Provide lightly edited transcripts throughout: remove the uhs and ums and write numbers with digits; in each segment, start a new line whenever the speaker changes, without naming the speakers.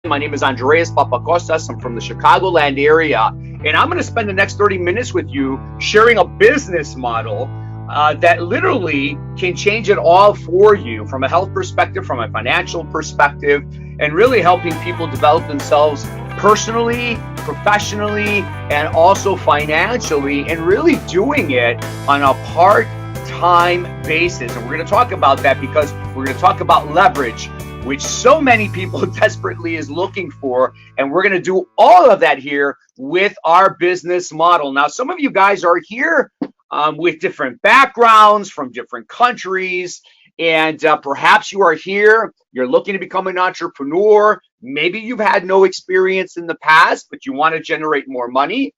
My name is Andreas Papakostas. I'm from the Chicagoland area, and I'm going to spend the next 30 minutes with you sharing a business model that literally can change it all for you from a health perspective, from a financial perspective, and really helping people develop themselves personally, professionally, and also financially, and really doing it on a part-time basis. And we're going to talk about that because we're going to talk about leverage, which so many people desperately is looking for. And we're going to do all of that here with our business model. Now, some of you guys are here with different backgrounds from different countries. And perhaps you are here, you're looking to become an entrepreneur. Maybe you've had no experience in the past, but you want to generate more money.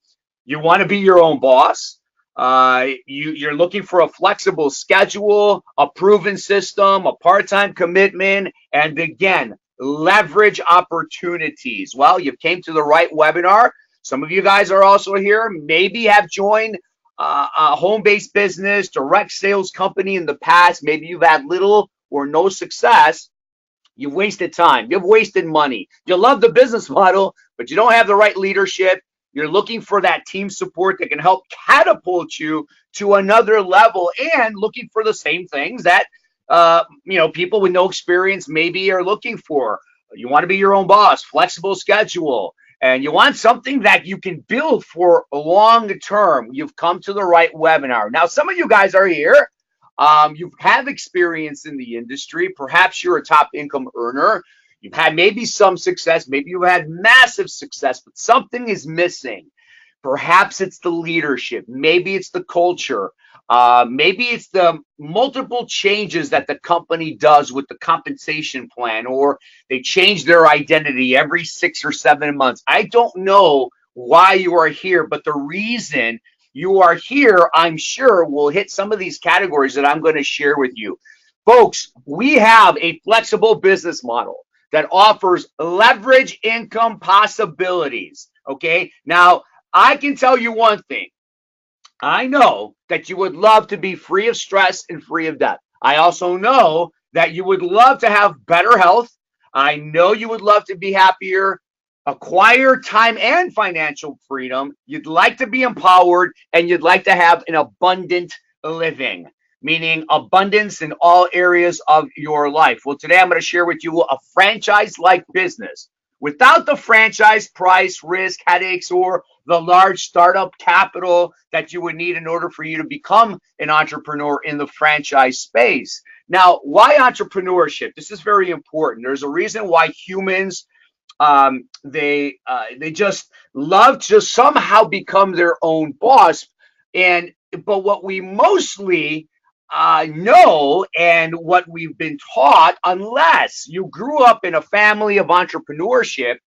You want to be your own boss. You're looking for a flexible schedule, a proven system, a part-time commitment, and again, leverage opportunities. Well, you came to the right webinar. Some of you guys are also here, maybe have joined a home-based business, direct sales company in the past. Maybe you've had little or no success. You've wasted time. You've wasted money. You love the business model, but you don't have the right leadership. You're looking for that team support that can help catapult you to another level, and looking for the same things that people with no experience maybe are looking for. You want to be your own boss, flexible schedule, and you want something that you can build for a long term. You've come to the right webinar. Now, some of you guys are here. You have experience in the industry. Perhaps you're a top income earner. You've had maybe some success, maybe you've had massive success, but something is missing. Perhaps it's the leadership, maybe it's the culture, maybe it's the multiple changes that the company does with the compensation plan, or they change their identity every 6 or 7 months. I don't know why you are here, but the reason you are here, I'm sure, will hit some of these categories that I'm going to share with you. Folks, we have a flexible business model that offers leverage income possibilities, okay? Now, I can tell you one thing. I know that you would love to be free of stress and free of debt. I also know that you would love to have better health. I know you would love to be happier, acquire time and financial freedom. You'd like to be empowered, and you'd like to have an abundant living, meaning abundance in all areas of your life. Well, today I'm going to share with you a franchise-like business without the franchise price, risk, headaches, or the large startup capital that you would need in order for you to become an entrepreneur in the franchise space. Now, why entrepreneurship? This is very important. There's a reason why humans they just love to somehow become their own boss. But what we mostly know, and what we've been taught, unless you grew up in a family of entrepreneurship,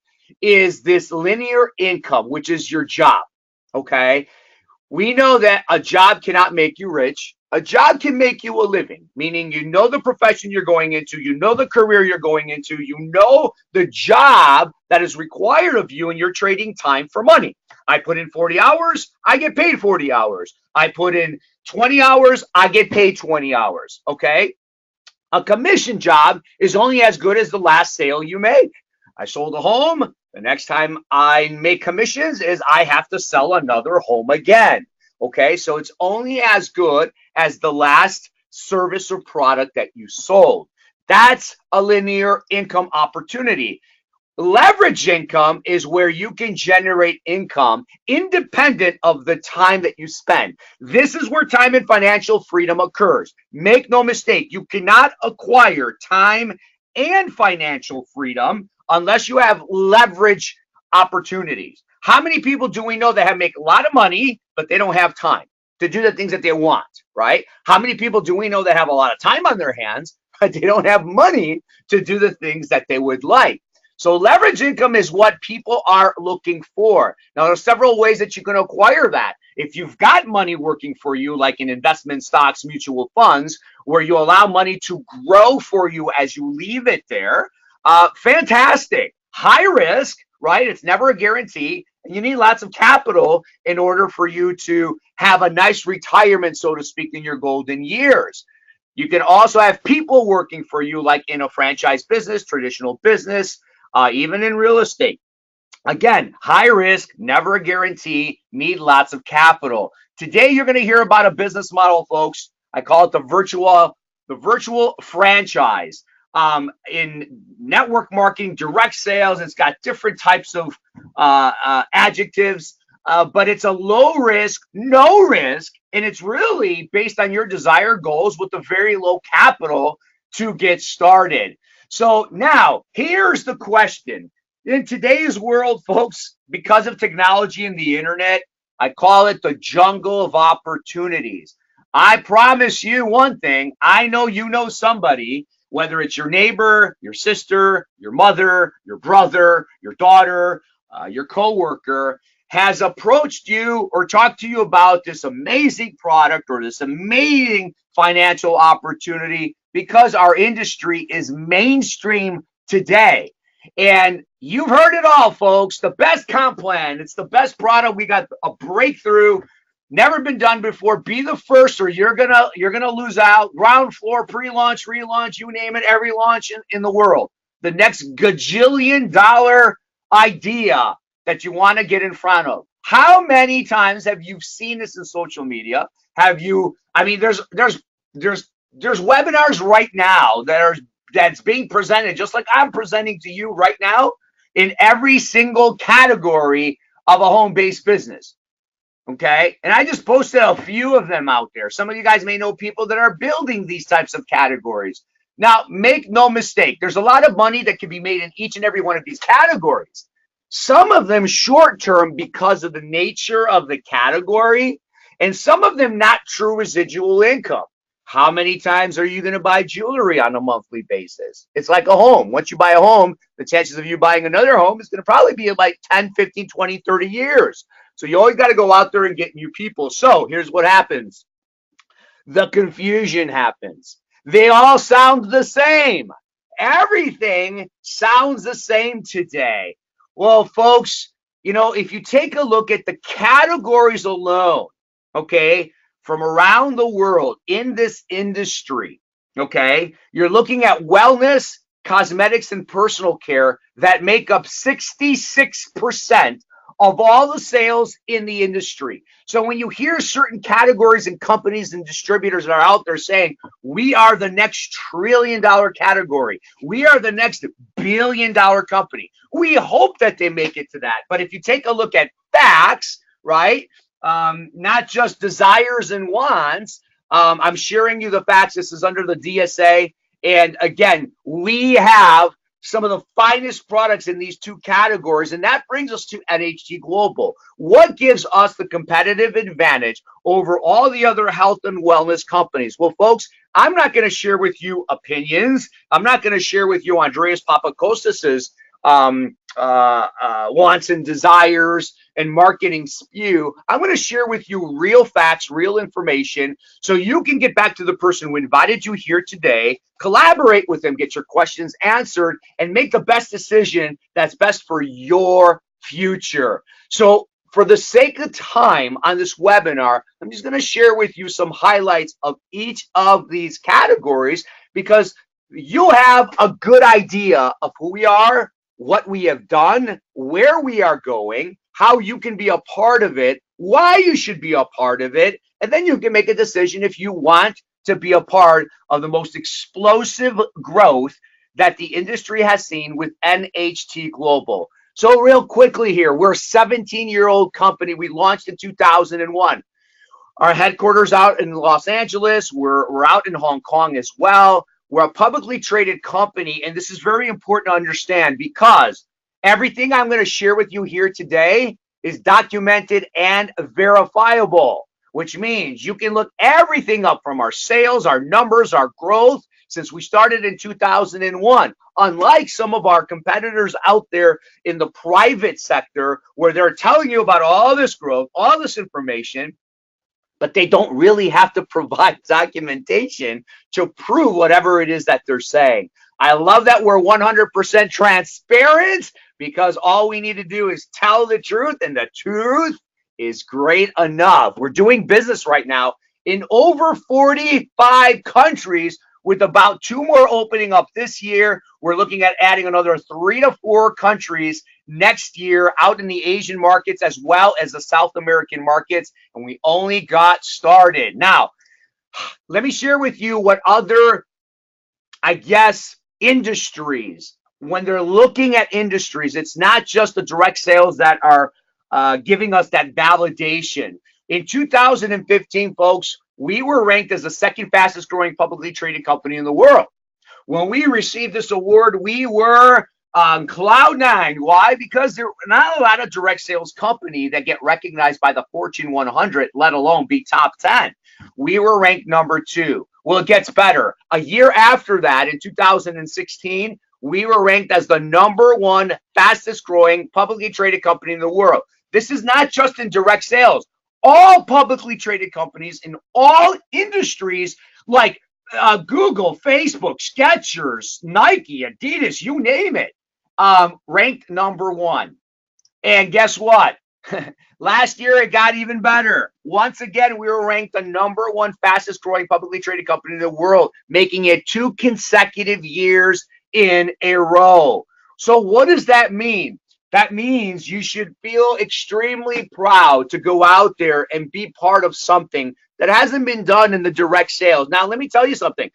is this linear income, which is your job. Okay, we know that a job cannot make you rich. A job can make you a living, meaning you know the profession you're going into, you know the career you're going into, you know the job that is required of you, and you're trading time for money. I put in 40 hours, I get paid 40 hours. I put in 20 hours, I get paid 20 hours, okay? A commission job is only as good as the last sale you make. I sold a home, the next time I make commissions is I have to sell another home again, okay? So it's only as good as the last service or product that you sold. That's a linear income opportunity. Leverage income is where you can generate income independent of the time that you spend. This is where time and financial freedom occurs. Make no mistake, you cannot acquire time and financial freedom unless you have leverage opportunities. How many people do we know that have make a lot of money, but they don't have time to do the things that they want, right? How many people do we know that have a lot of time on their hands, but they don't have money to do the things that they would like? So leverage income is what people are looking for. Now, there's several ways that you can acquire that. If you've got money working for you, like in investment stocks, mutual funds, where you allow money to grow for you as you leave it there, fantastic. High risk, right? It's never a guarantee. And you need lots of capital in order for you to have a nice retirement, so to speak, in your golden years. You can also have people working for you, like in a franchise business, traditional business, even in real estate. Again, high risk, never a guarantee, need lots of capital. Today, you're going to hear about a business model, folks. I call it the virtual franchise. In network marketing, direct sales, it's got different types of adjectives, but it's a low risk, no risk, and it's really based on your desired goals with a very low capital to get started. So now, here's the question. In today's world, folks, because of technology and the internet, I call it the jungle of opportunities. I promise you one thing. I know you know somebody, whether it's your neighbor, your sister, your mother, your brother, your daughter, your coworker, has approached you or talked to you about this amazing product or this amazing financial opportunity because our industry is mainstream today. And you've heard it all, folks. The best comp plan. It's the best product. We got a breakthrough, never been done before. Be the first, or you're gonna lose out. Ground floor, pre-launch, relaunch, you name it, every launch in the world. The next gajillion-dollar idea that you want to get in front of. How many times have you seen this in social media? Have you? I mean, there's webinars right now that's being presented just like I'm presenting to you right now in every single category of a home-based business. Okay. And I just posted a few of them out there. Some of you guys may know people that are building these types of categories. Now, make no mistake, there's a lot of money that can be made in each and every one of these categories. Some of them short-term because of the nature of the category, and some of them not true residual income. How many times are you going to buy jewelry on a monthly basis? It's like a home. Once you buy a home, the chances of you buying another home is going to probably be like 10, 15, 20, 30 years. So you always got to go out there and get new people. So here's what happens. The confusion happens. They all sound the same. Everything sounds the same today. Well, folks, if you take a look at the categories alone, okay, from around the world in this industry, okay, you're looking at wellness, cosmetics, and personal care that make up 66% of all the sales in the industry. So when you hear certain categories and companies and distributors that are out there saying, we are the next $1 trillion category, we are the next $1 billion company, we hope that they make it to that. But if you take a look at facts, right, not just desires and wants, I'm sharing you the facts. This is under the DSA. And again, we have some of the finest products in these two categories, and that brings us to NHT Global. What gives us the competitive advantage over all the other health and wellness companies? Well, folks, I'm not going to share with you opinions. I'm not going to share with you Andreas Papakostas's wants and desires and marketing spew. I'm going to share with you real facts, real information, so you can get back to the person who invited you here today, collaborate with them, get your questions answered, and make the best decision that's best for your future. So for the sake of time on this webinar, I'm just going to share with you some highlights of each of these categories because you'll have a good idea of who we are, what we have done, where we are going, how you can be a part of it, why you should be a part of it, and then you can make a decision if you want to be a part of the most explosive growth that the industry has seen with NHT Global. So real quickly here, we're a 17-year-old company. We launched in 2001. Our headquarters out in Los Angeles. We're out in Hong Kong as well. We're a publicly traded company, and this is very important to understand because everything I'm going to share with you here today is documented and verifiable, which means you can look everything up from our sales, our numbers, our growth since we started in 2001. Unlike some of our competitors out there in the private sector where they're telling you about all this growth, all this information, but they don't really have to provide documentation to prove whatever it is that they're saying. I love that we're 100% transparent because all we need to do is tell the truth, and the truth is great enough. We're doing business right now in over 45 countries with about 2 more opening up this year. We're looking at adding another 3 to 4 countries next year out in the Asian markets as well as the South American markets. And we only got started. Now, let me share with you what other, I guess, industries, when they're looking at industries, it's not just the direct sales that are giving us that validation. In 2015, folks, we were ranked as the second fastest growing publicly traded company in the world. When we received this award, we were on cloud nine. Why? Because there are not a lot of direct sales company that get recognized by the Fortune 100, let alone be top 10. We were ranked number 2. Well, it gets better. A year after that, in 2016, we were ranked as the number 1 fastest growing publicly traded company in the world. This is not just in direct sales. All publicly traded companies in all industries like Google, Facebook, Skechers, Nike, Adidas, you name it, ranked number 1. And guess what? Last year, it got even better. Once again, we were ranked the number 1 fastest growing publicly traded company in the world, making it 2 consecutive years in a row. So what does that mean? That means you should feel extremely proud to go out there and be part of something that hasn't been done in the direct sales. Now, let me tell you something.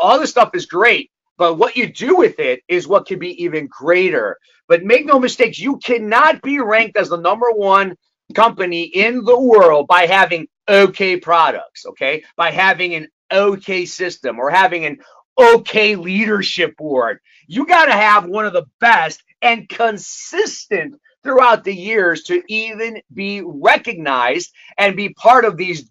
All this stuff is great, but what you do with it is what can be even greater. But make no mistakes, you cannot be ranked as the number 1 company in the world by having okay products, okay? By having an okay system or having an okay leadership board. You got to have one of the best and consistent throughout the years to even be recognized and be part of these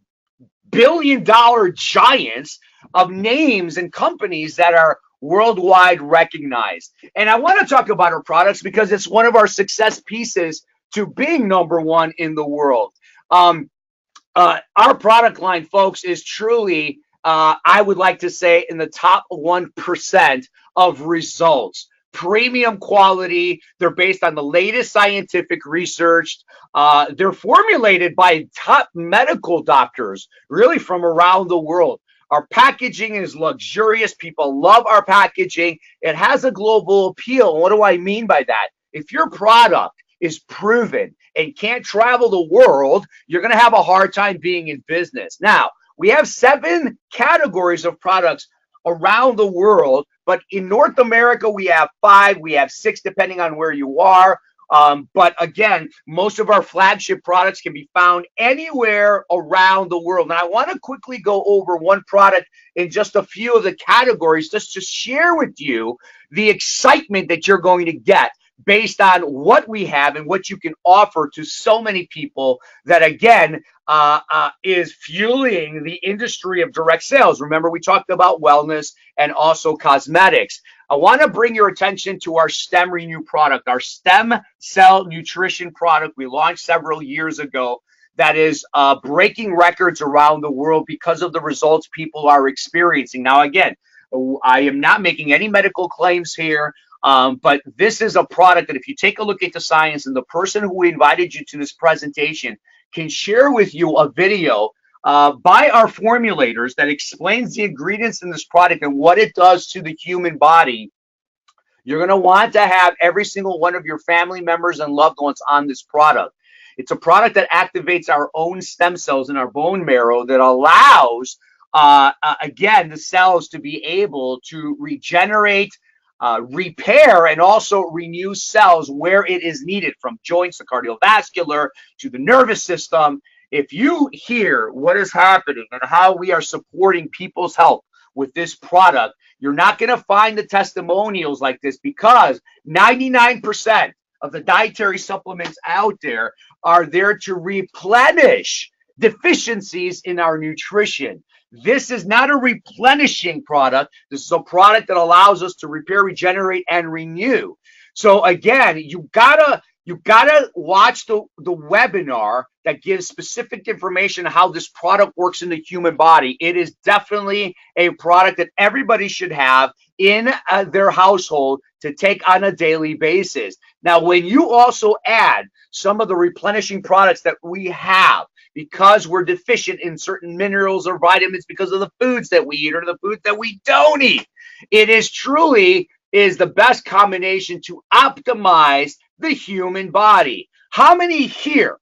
billion-dollar giants of names and companies that are worldwide recognized. And I want to talk about our products because it's one of our success pieces to being number 1 in the world. Our product line, folks, is truly, I would like to say, in the top 1% of results. Premium quality. They're based on the latest scientific research. They're formulated by top medical doctors, really from around the world. Our packaging is luxurious. People love our packaging. It has a global appeal. What do I mean by that? If your product is proven and can't travel the world, you're going to have a hard time being in business. Now, we have 7 categories of products around the world, but in North America, we have 5, we have 6, depending on where you are. But again, most of our flagship products can be found anywhere around the world. And I want to quickly go over one product in just a few of the categories, just to share with you the excitement that you're going to get based on what we have and what you can offer to so many people that, again, is fueling the industry of direct sales. Remember, we talked about wellness and also cosmetics. I want to bring your attention to our STEM Renew product, our stem cell nutrition product we launched several years ago that is breaking records around the world because of the results people are experiencing. Now, again, I am not making any medical claims here. But this is a product that if you take a look at the science, and the person who invited you to this presentation can share with you a video by our formulators that explains the ingredients in this product and what it does to the human body, you're going to want to have every single one of your family members and loved ones on this product. It's a product that activates our own stem cells in our bone marrow that allows, again, the cells to be able to regenerate, repair, and also renew cells where it is needed, from joints to cardiovascular to the nervous system. If you hear what is happening and how we are supporting people's health with this product, you're not going to find the testimonials like this, because 99% of the dietary supplements out there are there to replenish deficiencies in our nutrition. This is not a replenishing product. This is a product that allows us to repair, regenerate, and renew. So again, you gotta watch the webinar that gives specific information on how this product works in the human body. It is definitely a product that everybody should have in their household to take on a daily basis. Now, when you also add some of the replenishing products that we have, because we're deficient in certain minerals or vitamins because of the foods that we eat or the foods that we don't eat. It is truly is the best combination to optimize the human body. How many here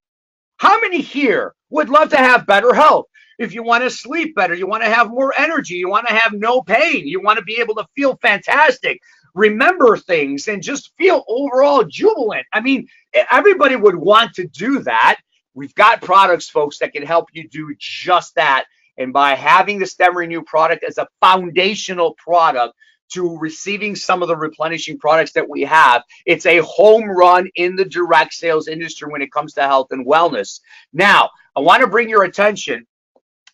would love to have better health? If you want to sleep better, you want to have more energy, you want to have no pain, you want to be able to feel fantastic, remember things, and just feel overall jubilant. I mean, everybody would want to do that. We've got products, folks, that can help you do just that. And by having the Stem Renew product as a foundational product to receiving some of the replenishing products that we have, it's a home run in the direct sales industry when it comes to health and wellness. Now, I want to bring your attention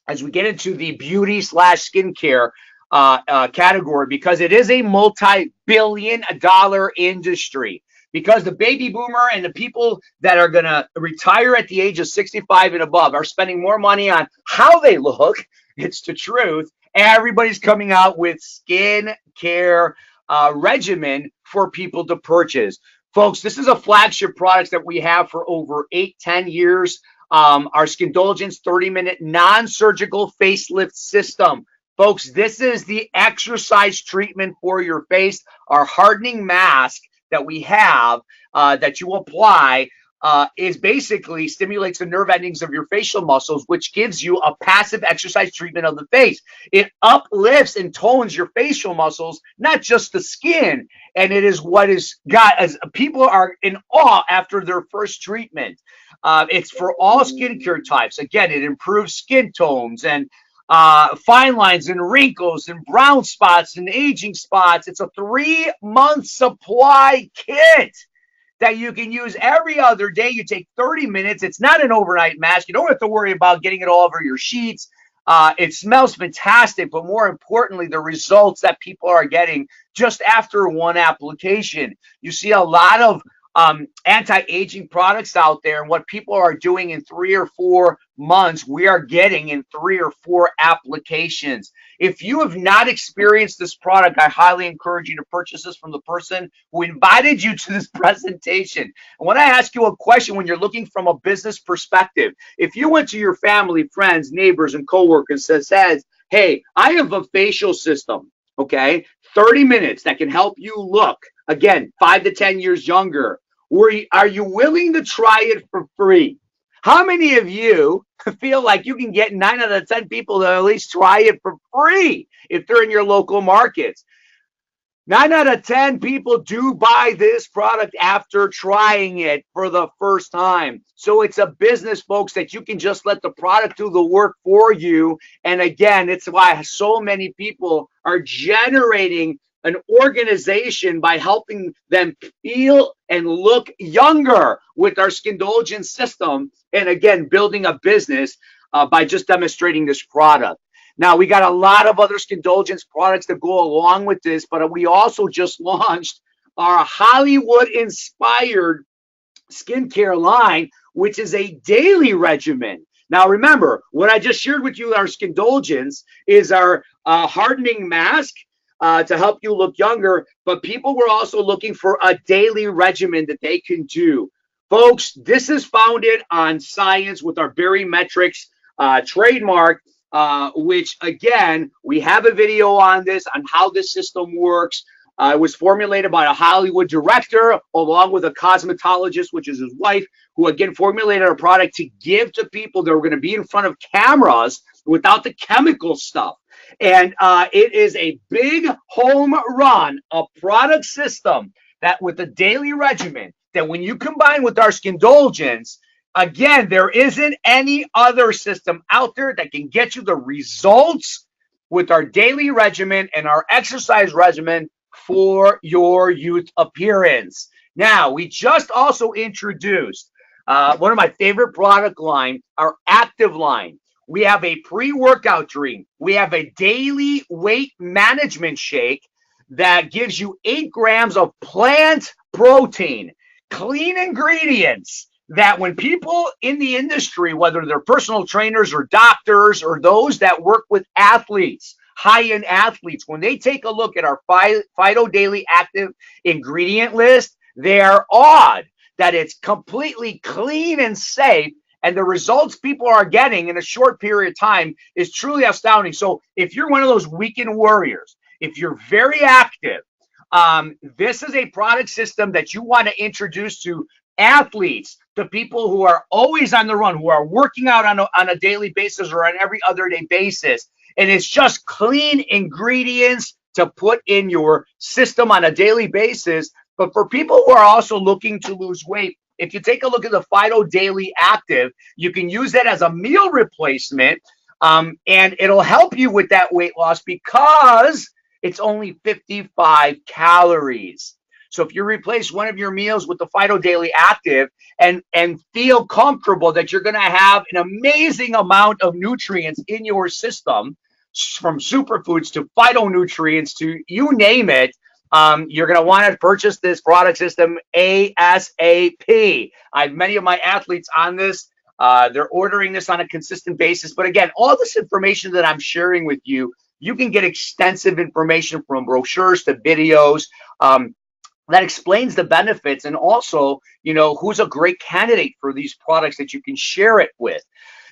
as we get into the beauty / skincare category, because it is a multi-billion-dollar industry. Because the baby boomer and the people that are going to retire at the age of 65 and above are spending more money on how they look. It's the truth. Everybody's coming out with skin care regimen for people to purchase. Folks, this is a flagship product that we have for over 8-10 years. Our Skindulgence 30-minute non-surgical facelift system. Folks, this is the exercise treatment for your face. Our hardening mask that we have that you apply is basically stimulates the nerve endings of your facial muscles, which gives you a passive exercise treatment of the face. It uplifts and tones your facial muscles, not just the skin. And it is what is got as people are in awe after their first treatment. It's for all skincare types. Again, it improves skin tones and fine lines and wrinkles and brown spots and aging spots. It's a 3-month supply kit that you can use every other day. You take 30 minutes. It's not an overnight mask. You don't have to worry about getting it all over your sheets. It smells fantastic, but more importantly, the results that people are getting just after one application. You see a lot of anti-aging products out there, and what people are doing in 3 or 4 months, we are getting in 3 or 4 applications. If you have not experienced this product, I highly encourage you to purchase this from the person who invited you to this presentation. And when I ask you a question, when you're looking from a business perspective, if you went to your family, friends, neighbors, and coworkers and says, hey, I have a facial system, okay, 30 minutes that can help you look, again, 5 to 10 years younger, are you willing to try it for free? How many of you feel like you can get 9 out of 10 people to at least try it for free if they're in your local markets? 9 out of 10 people do buy this product after trying it for the first time. So it's a business, folks, that you can just let the product do the work for you. And again, it's why so many people are generating an organization by helping them feel and look younger with our Skindulgence system. And again, building a business by just demonstrating this product. Now, we got a lot of other Skindulgence products that go along with this, but we also just launched our Hollywood-inspired skincare line, which is a daily regimen. Now, remember, what I just shared with you, our Skindulgence, is our hardening mask, to help you look younger, but people were also looking for a daily regimen that they can do. Folks, this is founded on science with our barometrics trademark, which again, we have a video on this, on how this system works. It was formulated by a Hollywood director along with a cosmetologist, which is his wife, who again formulated a product to give to people that are going to be in front of cameras without the chemical stuff. And it is a big home run, a product system that with a daily regimen that when you combine with our Skindulgence, again, there isn't any other system out there that can get you the results with our daily regimen and our exercise regimen for your youth appearance. Now, we just also introduced one of my favorite product line, our Active line. We have a pre-workout drink. We have a daily weight management shake that gives you 8 grams of plant protein, clean ingredients that when people in the industry, whether they're personal trainers or doctors or those that work with athletes, high-end athletes, when they take a look at our Phyto Daily Active ingredient list, they are awed that it's completely clean and safe And the results people are getting in a short period of time is truly astounding. So if you're one of those weekend warriors, if you're very active, this is a product system that you want to introduce to athletes, to people who are always on the run, who are working out on a daily basis or on every other day basis. And it's just clean ingredients to put in your system on a daily basis. But for people who are also looking to lose weight, if you take a look at the Fido Daily Active, you can use that as a meal replacement, and it'll help you with that weight loss because it's only 55 calories. So if you replace one of your meals with the Fido Daily Active and feel comfortable that you're going to have an amazing amount of nutrients in your system, from superfoods to phytonutrients to you name it, you're going to want to purchase this product system ASAP. I have many of my athletes on this. They're ordering this on a consistent basis. But again, all this information that I'm sharing with you, you can get extensive information from brochures to videos that explains the benefits, and also, who's a great candidate for these products that you can share it with.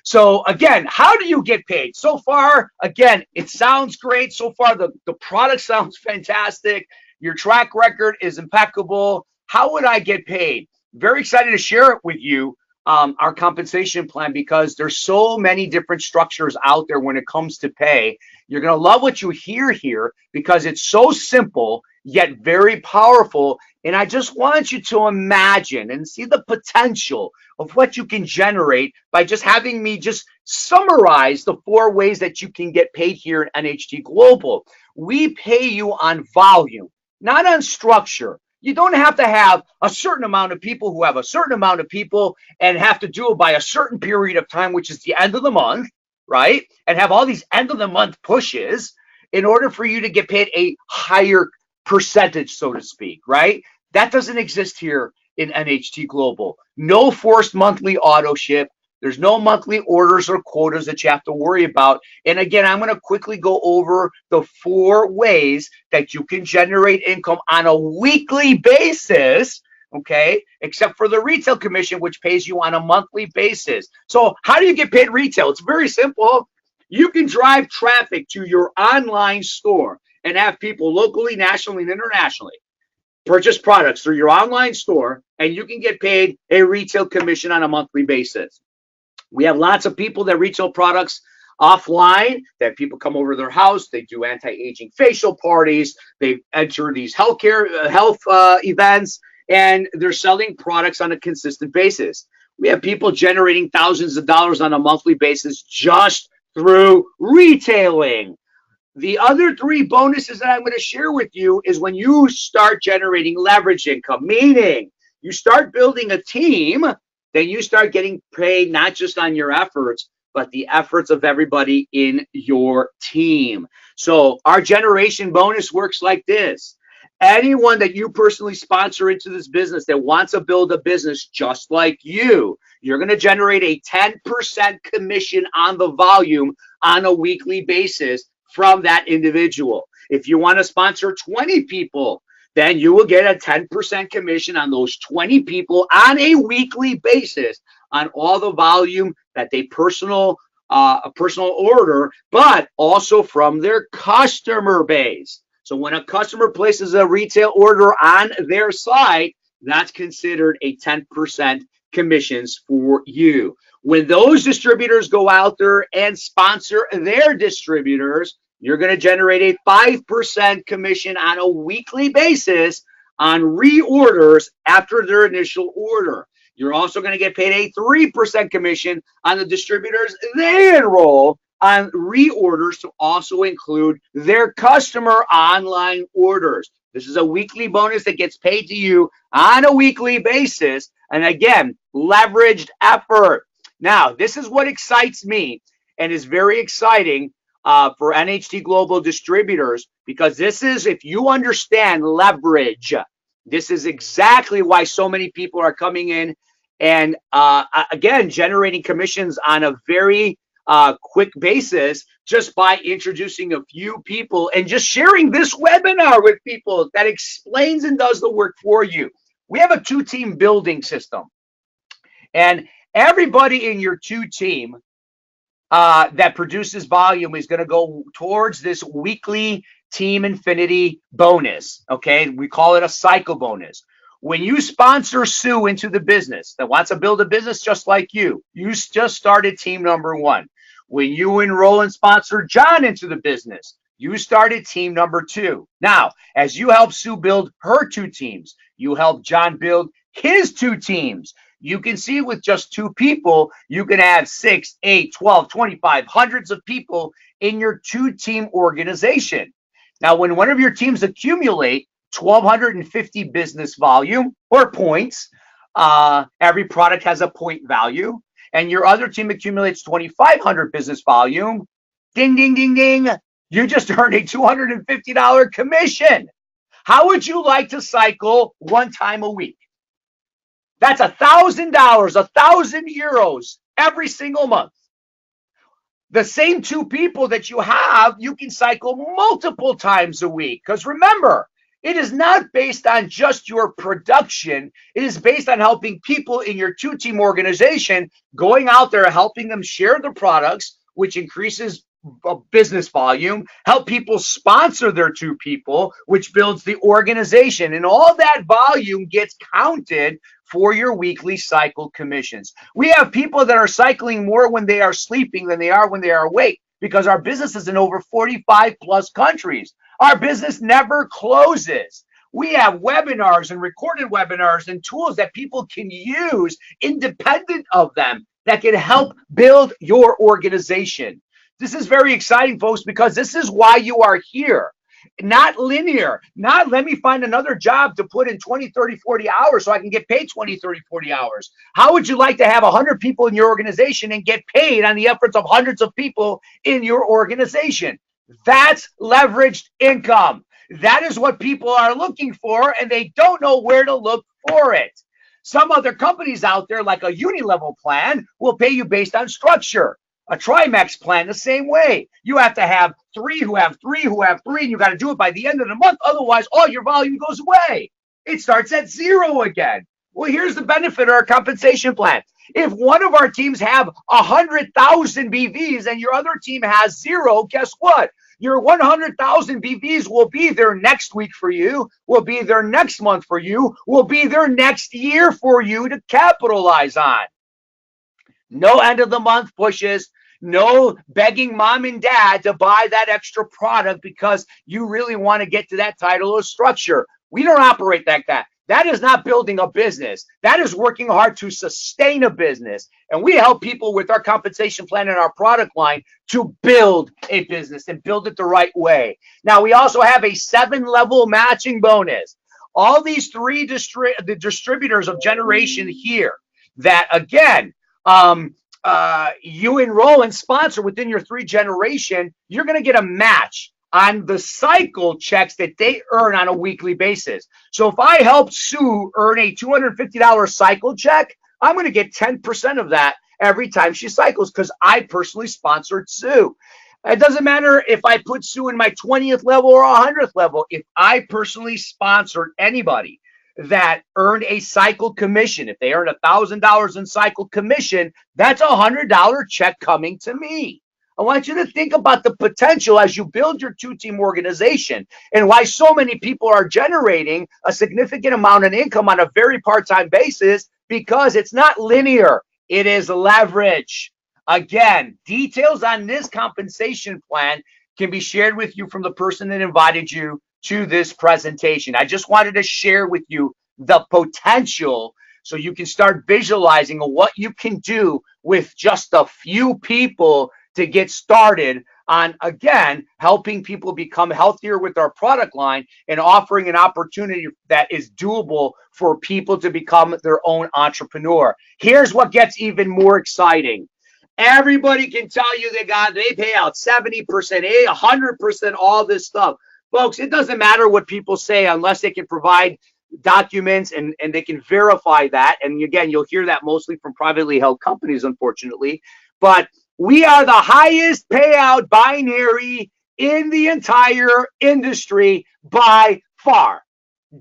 So again, how do you get paid? So far, again, it sounds great. So far, the product sounds fantastic. Your track record is impeccable. How would I get paid? Very excited to share it with you, our compensation plan, because there's so many different structures out there when it comes to pay. You're going to love what you hear here because it's so simple yet very powerful. And I just want you to imagine and see the potential of what you can generate by just having me just summarize the 4 ways that you can get paid here at NHT Global. We pay you on volume, not on structure. You don't have to have a certain amount of people who have a certain amount of people and have to do it by a certain period of time, which is the end of the month, right? And have all these end of the month pushes in order for you to get paid a higher percentage, so to speak, right? That doesn't exist here in NHT Global. No forced monthly auto ship. There's no monthly orders or quotas that you have to worry about. And again, I'm going to quickly go over the 4 ways that you can generate income on a weekly basis, okay? Except for the retail commission, which pays you on a monthly basis. So how do you get paid retail? It's very simple. You can drive traffic to your online store and have people locally, nationally, and internationally purchase products through your online store, and you can get paid a retail commission on a monthly basis. We have lots of people that retail products offline, that people come over to their house, they do anti-aging facial parties, they enter these health events, and they're selling products on a consistent basis. We have people generating thousands of dollars on a monthly basis just through retailing. The other 3 bonuses that I'm going to share with you is when you start generating leverage income, meaning you start building a team, then you start getting paid not just on your efforts, but the efforts of everybody in your team. So our generation bonus works like this. Anyone that you personally sponsor into this business that wants to build a business just like you, you're going to generate a 10% commission on the volume on a weekly basis from that individual. If you want to sponsor 20 people, then you will get a 10% commission on those 20 people on a weekly basis on all the volume that they personal order, but also from their customer base. So when a customer places a retail order on their site, that's considered a 10% commissions for you. When those distributors go out there and sponsor their distributors, you're going to generate a 5% commission on a weekly basis on reorders after their initial order. You're also going to get paid a 3% commission on the distributors they enroll on reorders to also include their customer online orders. This is a weekly bonus that gets paid to you on a weekly basis. And again, leveraged effort. Now, this is what excites me and is very exciting for NHT Global distributors, because this is, if you understand leverage, this is exactly why so many people are coming in and, again, generating commissions on a very quick basis just by introducing a few people and just sharing this webinar with people that explains and does the work for you. We have a 2-team building system. And Everybody in your two team that produces volume is going to go towards this weekly team infinity bonus. Okay. We call it a cycle bonus. When you sponsor Sue into the business that wants to build a business just like you just started team number one. When you enroll and sponsor John into the business, you started team number two. Now, as you help Sue build her two teams, you help John build his two teams. You can see with just two people, you can have 6, 8, 12, 25, hundreds of people in your two-team organization. Now, when one of your teams accumulate 1,250 business volume or points, every product has a point value, and your other team accumulates 2,500 business volume, ding, ding, ding, ding, you just earned a $250 commission. How would you like to cycle one time a week? That's $1,000, 1,000 euros every single month. The same two people that you have, you can cycle multiple times a week. Because remember, it is not based on just your production. It is based on helping people in your two-team organization, going out there, helping them share the products, which increases business volume, help people sponsor their two people, which builds the organization. And all that volume gets counted for your weekly cycle commissions. We have people that are cycling more when they are sleeping than they are when they are awake, because our business is in over 45 plus countries. Our business never closes. We have webinars and recorded webinars and tools that people can use independent of them that can help build your organization. This is very exciting, folks, because this is why you are here. Not linear, not let me find another job to put in 20, 30, 40 hours so I can get paid 20, 30, 40 hours. How would you like to have 100 people in your organization and get paid on the efforts of hundreds of people in your organization? That's leveraged income. That is what people are looking for, and they don't know where to look for it. Some other companies out there, like a uni-level plan, will pay you based on structure. A Trimax plan, the same way. You have to have three who have three who have three, and you got to do it by the end of the month. Otherwise, all your volume goes away. It starts at zero again. Well, here's the benefit of our compensation plan. If one of our teams have 100,000 BVs and your other team has zero, guess what? Your 100,000 BVs will be there next week for you, will be there next month for you, will be there next year for you to capitalize on. No end of the month pushes, no begging mom and dad to buy that extra product because you really want to get to that title or structure. We don't operate like that. That is not building a business. That is working hard to sustain a business. And we help people with our compensation plan and our product line to build a business and build it the right way. Now, we also have a 7-level matching bonus. All these three the distributors of generation here that, again, you enroll and sponsor within your 3 generation, you're going to get a match on the cycle checks that they earn on a weekly basis. So if I help Sue earn a $250 cycle check, I'm going to get 10% of that every time she cycles because I personally sponsored Sue. It doesn't matter if I put Sue in my 20th level or 100th level. If I personally sponsored anybody that earned a cycle commission, if they earned $1,000 in cycle commission, that's a $100 check coming to me. I want you to think about the potential as you build your 2-team organization and why so many people are generating a significant amount of income on a very part-time basis, because it's not linear. It is leverage. Again, details on this compensation plan can be shared with you from the person that invited you to this presentation. I just wanted to share with you the potential so you can start visualizing what you can do with just a few people to get started on, again, helping people become healthier with our product line and offering an opportunity that is doable for people to become their own entrepreneur. Here's what gets even more exciting. Everybody can tell you they pay out 70%, 100%, all this stuff. Folks, it doesn't matter what people say unless they can provide documents and they can verify that. And again, you'll hear that mostly from privately held companies, unfortunately. But we are the highest payout binary in the entire industry by far.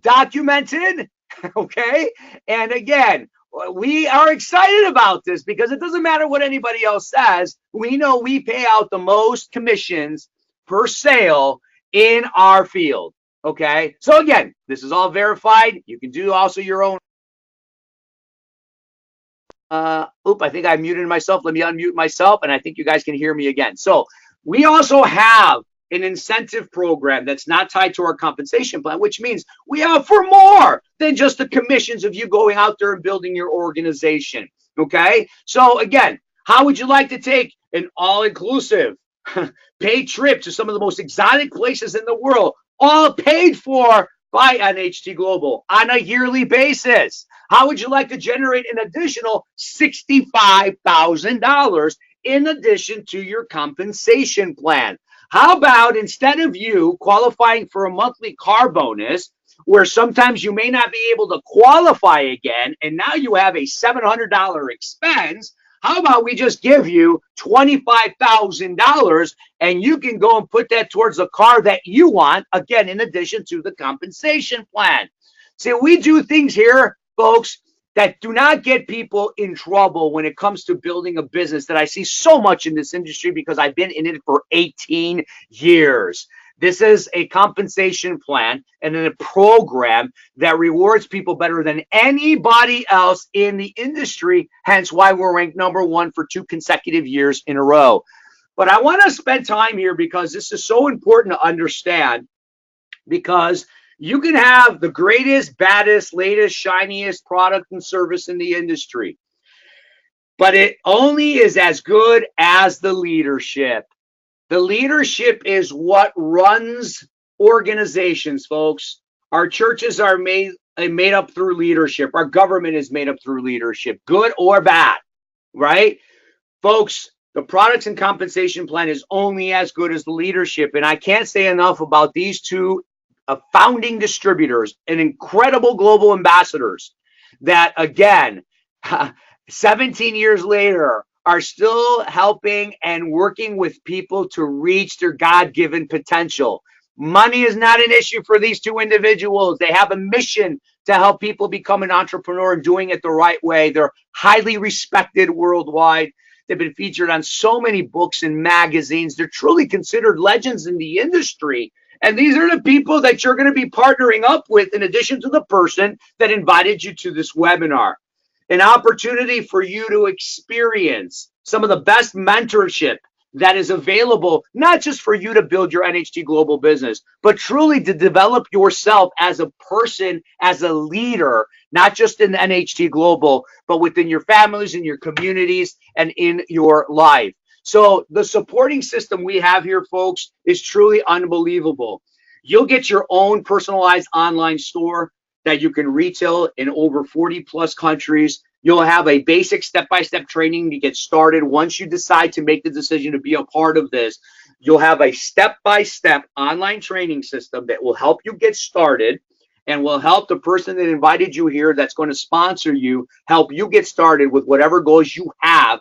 Documented, okay? And again, we are excited about this because it doesn't matter what anybody else says. We know we pay out the most commissions per sale in our field. Okay. So again, this is all verified. You can do also your own. I think I muted myself. Let me unmute myself, and I think you guys can hear me again. So we also have an incentive program that's not tied to our compensation plan, which means we offer more than just the commissions of you going out there and building your organization. Okay. So again, how would you like to take an all-inclusive paid trip to some of the most exotic places in the world, all paid for by NHT Global on a yearly basis? How would you like to generate an additional $65,000 in addition to your compensation plan? How about instead of you qualifying for a monthly car bonus, where sometimes you may not be able to qualify again, and now you have a $700 expense, how about we just give you $25,000 and you can go and put that towards a car that you want, again, in addition to the compensation plan? See, we do things here, folks, that do not get people in trouble when it comes to building a business that I see so much in this industry because I've been in it for 18 years. This is a compensation plan and a program that rewards people better than anybody else in the industry, hence why we're ranked #1 for 2 consecutive years in a row. But I want to spend time here because this is so important to understand, because you can have the greatest, baddest, latest, shiniest product and service in the industry, but it only is as good as the leadership. The leadership is what runs organizations, folks. Our churches are made up through leadership. Our government is made up through leadership, good or bad, right? Folks, the products and compensation plan is only as good as the leadership. And I can't say enough about these two founding distributors and incredible global ambassadors that, again, 17 years later, are still helping and working with people to reach their God-given potential. Money is not an issue for these two individuals. They have a mission to help people become an entrepreneur and doing it the right way. They're highly respected worldwide. They've been featured on so many books and magazines. They're truly considered legends in the industry. And these are the people that you're going to be partnering up with in addition to the person that invited you to this webinar. An opportunity for you to experience some of the best mentorship that is available, not just for you to build your NHT Global business, but truly to develop yourself as a person, as a leader, not just in NHT Global, but within your families, in your communities, and in your life. So the supporting system we have here, folks, is truly unbelievable. You'll get your own personalized online store that you can retail in over 40 plus countries. You'll have a basic step-by-step training to get started. Once you decide to make the decision to be a part of this, you'll have a step-by-step online training system that will help you get started and will help the person that invited you here, that's going to sponsor you, help you get started with whatever goals you have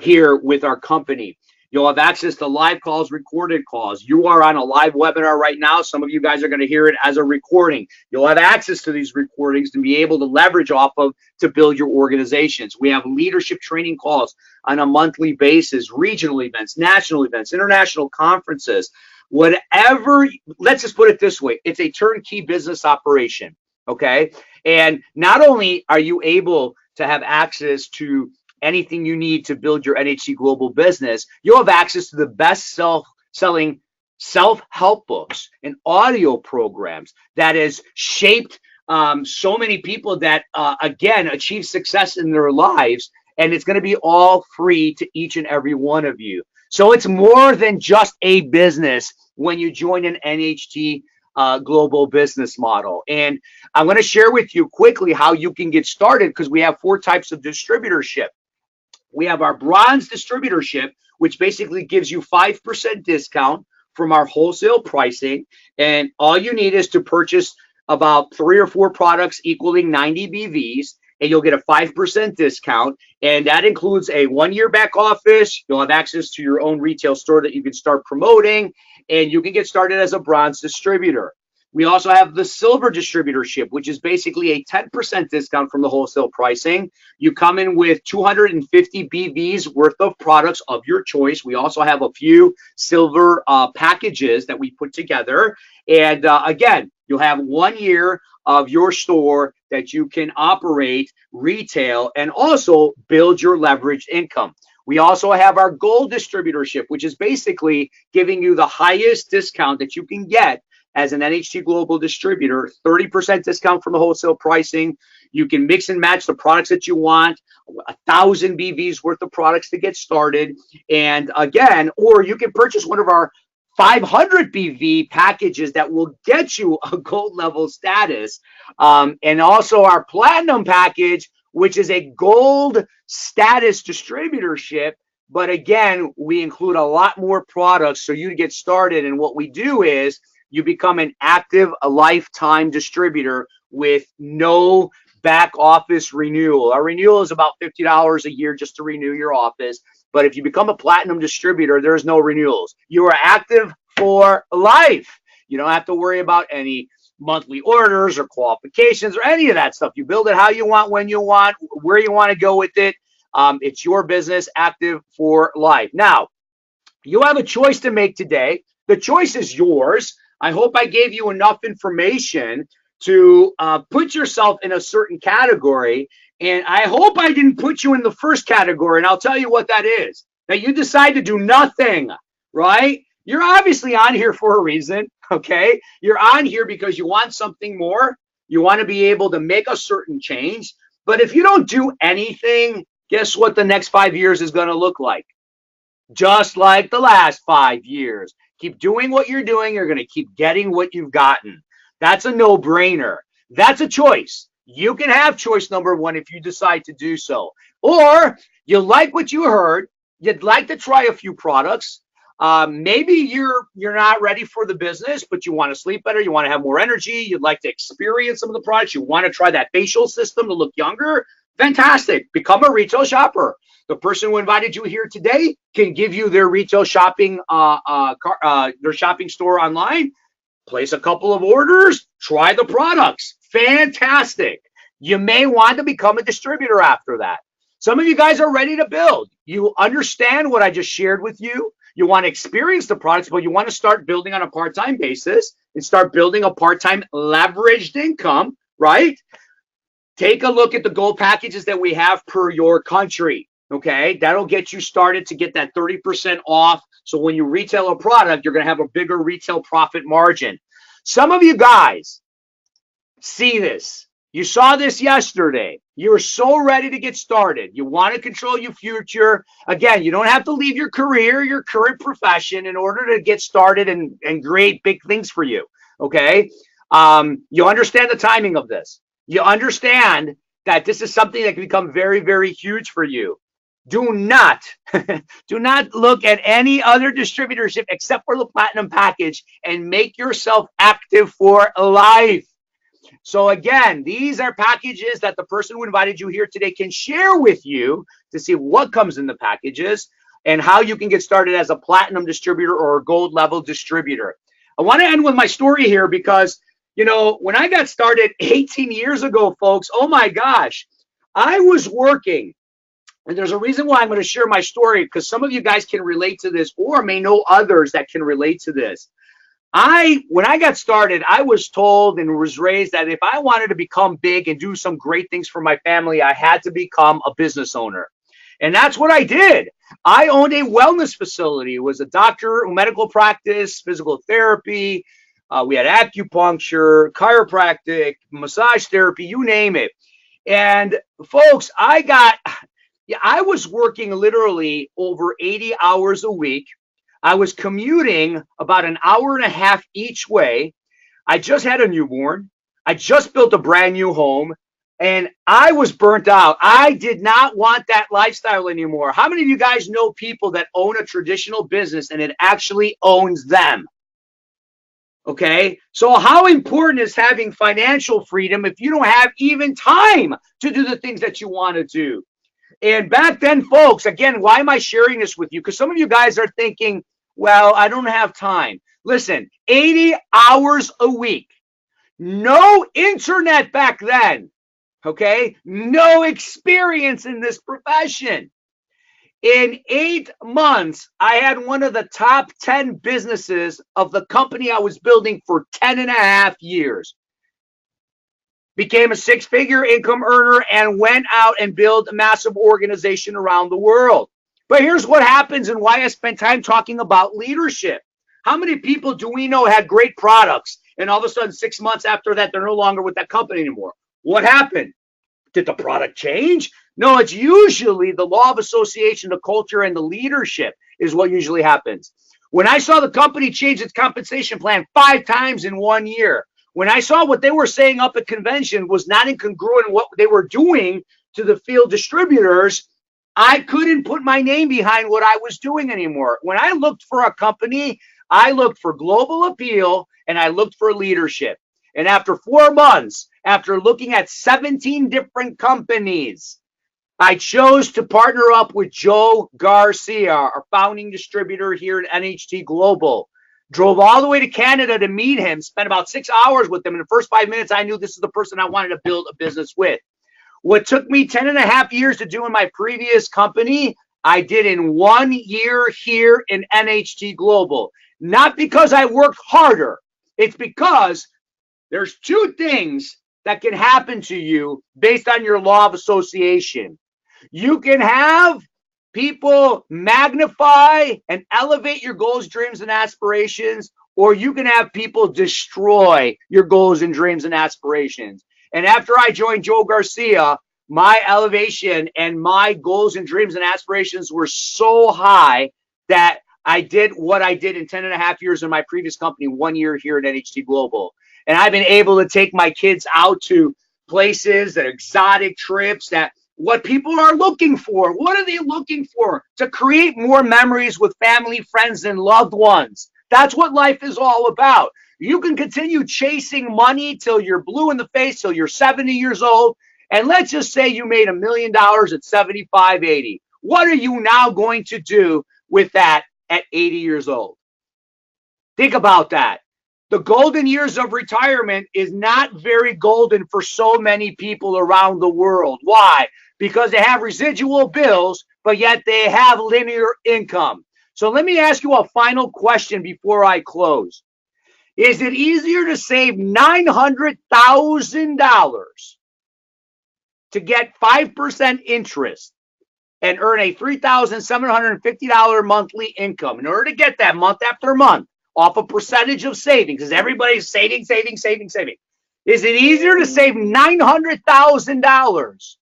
here with our company. You'll have access to live calls, recorded calls. You are on a live webinar right now. Some of you guys are going to hear it as a recording. You'll have access to these recordings to be able to leverage off of to build your organizations. We have leadership training calls on a monthly basis, regional events, national events, international conferences, whatever. Let's just put it this way. It's a turnkey business operation, okay? And not only are you able to have access to anything you need to build your NHT Global business, you'll have access to the best selling self-help books and audio programs that has shaped so many people that, again, achieve success in their lives. And it's going to be all free to each and every one of you. So it's more than just a business when you join an NHT global business model. And I'm going to share with you quickly how you can get started, because we have 4 types of distributorship. We have our bronze distributorship, which basically gives you 5% discount from our wholesale pricing. And all you need is to purchase about 3 or 4 products equaling 90 BVs, and you'll get a 5% discount. And that includes a 1-year back office. You'll have access to your own retail store that you can start promoting, and you can get started as a bronze distributor. We also have the silver distributorship, which is basically a 10% discount from the wholesale pricing. You come in with 250 BVs worth of products of your choice. We also have a few silver packages that we put together. And again, you'll have 1 year of your store that you can operate retail and also build your leveraged income. We also have our gold distributorship, which is basically giving you the highest discount that you can get as an NHT global distributor, 30% discount from the wholesale pricing. You can mix and match the products that you want, 1,000 BVs worth of products to get started. And again, or you can purchase one of our 500 BV packages that will get you a gold level status. And also our platinum package, which is a gold status distributorship. But again, we include a lot more products so you get started. And what we do is you become an active, a lifetime distributor with no back office renewal. Our renewal is about $50 a year just to renew your office. But if you become a platinum distributor, there's no renewals. You are active for life. You don't have to worry about any monthly orders or qualifications or any of that stuff. You build it how you want, when you want, where you want to go with it. It's your business, active for life. Now, you have a choice to make today. The choice is yours. I hope I gave you enough information to put yourself in a certain category. And I hope I didn't put you in the first category. And I'll tell you what that is. That you decide to do nothing, right? You're obviously on here for a reason, okay? You're on here because you want something more. You want to be able to make a certain change. But if you don't do anything, guess what the next 5 years is going to look like? Just like the last 5 years. Keep doing what you're doing. You're going to keep getting what you've gotten. That's a no-brainer. That's a choice. You can have choice number one if you decide to do so. Or you like what you heard. You'd like to try a few products. Maybe you're not ready for the business, but you want to sleep better. You want to have more energy. You'd like to experience some of the products. You want to try that facial system to look younger. Fantastic. Become a retail shopper. The person who invited you here today can give you their retail shopping, their shopping store online. Place a couple of orders. Try the products. Fantastic. You may want to become a distributor after that. Some of you guys are ready to build. You understand what I just shared with you. You want to experience the products, but you want to start building on a part-time basis and start building a part-time leveraged income, right? Take a look at the gold packages that we have per your country, okay? That'll get you started to get that 30% off. So when you retail a product, you're going to have a bigger retail profit margin. Some of you guys see this. You saw this yesterday. You're so ready to get started. You want to control your future. Again, you don't have to leave your career, your current profession in order to get started and create big things for you, okay? You understand the timing of this. You understand that this is something that can become very, very huge for you. Do not look at any other distributorship except for the platinum package and make yourself active for life. So again, these are packages that the person who invited you here today can share with you to see what comes in the packages and how you can get started as a platinum distributor or a gold level distributor. I want to end with my story here because, you know, when I got started 18 years ago, folks, oh my gosh, I was working. And there's a reason why I'm going to share my story because some of you guys can relate to this or may know others that can relate to this. When I got started, I was told and was raised that if I wanted to become big and do some great things for my family, I had to become a business owner. And that's what I did. I owned a wellness facility. It was a doctor, medical practice, physical therapy. We had acupuncture, chiropractic, massage therapy, you name it. And folks, I was working literally over 80 hours a week. I was commuting about an hour and a half each way. I just had a newborn. I just built a brand new home and I was burnt out. I did not want that lifestyle anymore. How many of you guys know people that own a traditional business and it actually owns them? Okay, so how important is having financial freedom if you don't have even time to do the things that you want to do? And back then, folks, again, why am I sharing this with you? Because some of you guys are thinking, well, I don't have time. Listen, 80 hours a week. No internet back then. Okay? No experience in this profession. In 8 months, I had one of the top 10 businesses of the company I was building for 10 and a half years. Became a six-figure income earner and went out and built a massive organization around the world. But here's what happens and why I spent time talking about leadership. How many people do we know had great products and all of a sudden 6 months after that, they're no longer with that company anymore? What happened? Did the product change? No, it's usually the law of association, the culture, and the leadership is what usually happens. When I saw the company change its compensation plan 5 times in 1 year, when I saw what they were saying up at convention was not incongruent in what they were doing to the field distributors, I couldn't put my name behind what I was doing anymore. When I looked for a company, I looked for global appeal and I looked for leadership. And after 4 months, after looking at 17 different companies, I chose to partner up with Joe Garcia, our founding distributor here at NHT Global. Drove all the way to Canada to meet him, spent about 6 hours with him. In the first 5 minutes, I knew this is the person I wanted to build a business with. What took me 10 and a half years to do in my previous company, I did in 1 year here in NHT Global. Not because I worked harder. It's because there's 2 things that can happen to you based on your law of association. You can have people magnify and elevate your goals, dreams, and aspirations, or you can have people destroy your goals and dreams and aspirations. And after I joined Joe Garcia, my elevation and my goals and dreams and aspirations were so high that I did what I did in 10 and a half years in my previous company, 1 year here at NHT Global. And I've been able to take my kids out to places, that exotic trips, that what people are looking for. What are they looking for? To create more memories with family, friends, and loved ones. That's what life is all about. You can continue chasing money till you're blue in the face, till you're 70 years old. And let's just say you made $1 million at 75, 80. What are you now going to do with that at 80 years old? Think about that. The golden years of retirement is not very golden for so many people around the world. Why? Because they have residual bills, but yet they have linear income. So let me ask you a final question before I close. Is it easier to save $900,000 to get 5% interest and earn a $3,750 monthly income in order to get that month after month off a percentage of savings, because everybody's saving? Is it easier to save $900,000?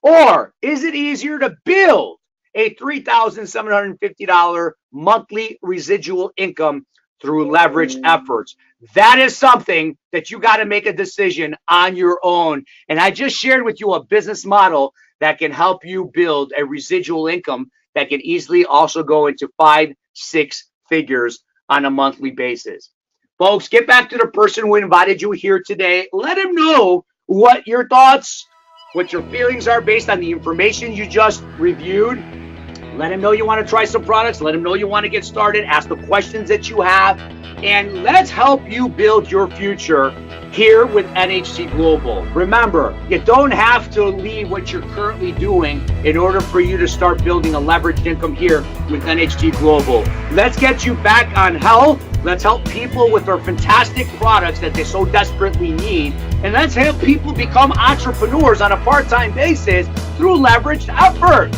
Or is it easier to build a $3,750 monthly residual income through leveraged efforts? That is something that you got to make a decision on your own. And I just shared with you a business model that can help you build a residual income that can easily also go into 5-6 figures on a monthly basis. Folks, get back to the person who invited you here today. Let him know what your thoughts, what your feelings are based on the information you just reviewed. Let him know you want to try some products. Let him know you want to get started. Ask the questions that you have. And let's help you build your future here with NHT Global. Remember, you don't have to leave what you're currently doing in order for you to start building a leveraged income here with NHT Global. Let's get you back on health. Let's help people with their fantastic products that they so desperately need. And let's help people become entrepreneurs on a part-time basis through leveraged effort.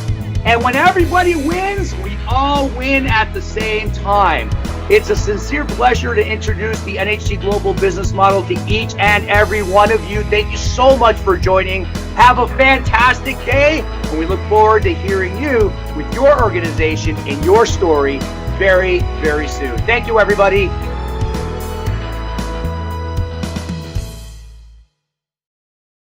And when everybody wins, we all win at the same time. It's a sincere pleasure to introduce the NHT Global business model to each and every one of you. Thank you so much for joining. Have a fantastic day, and we look forward to hearing you with your organization and your story very, very soon. Thank you, everybody.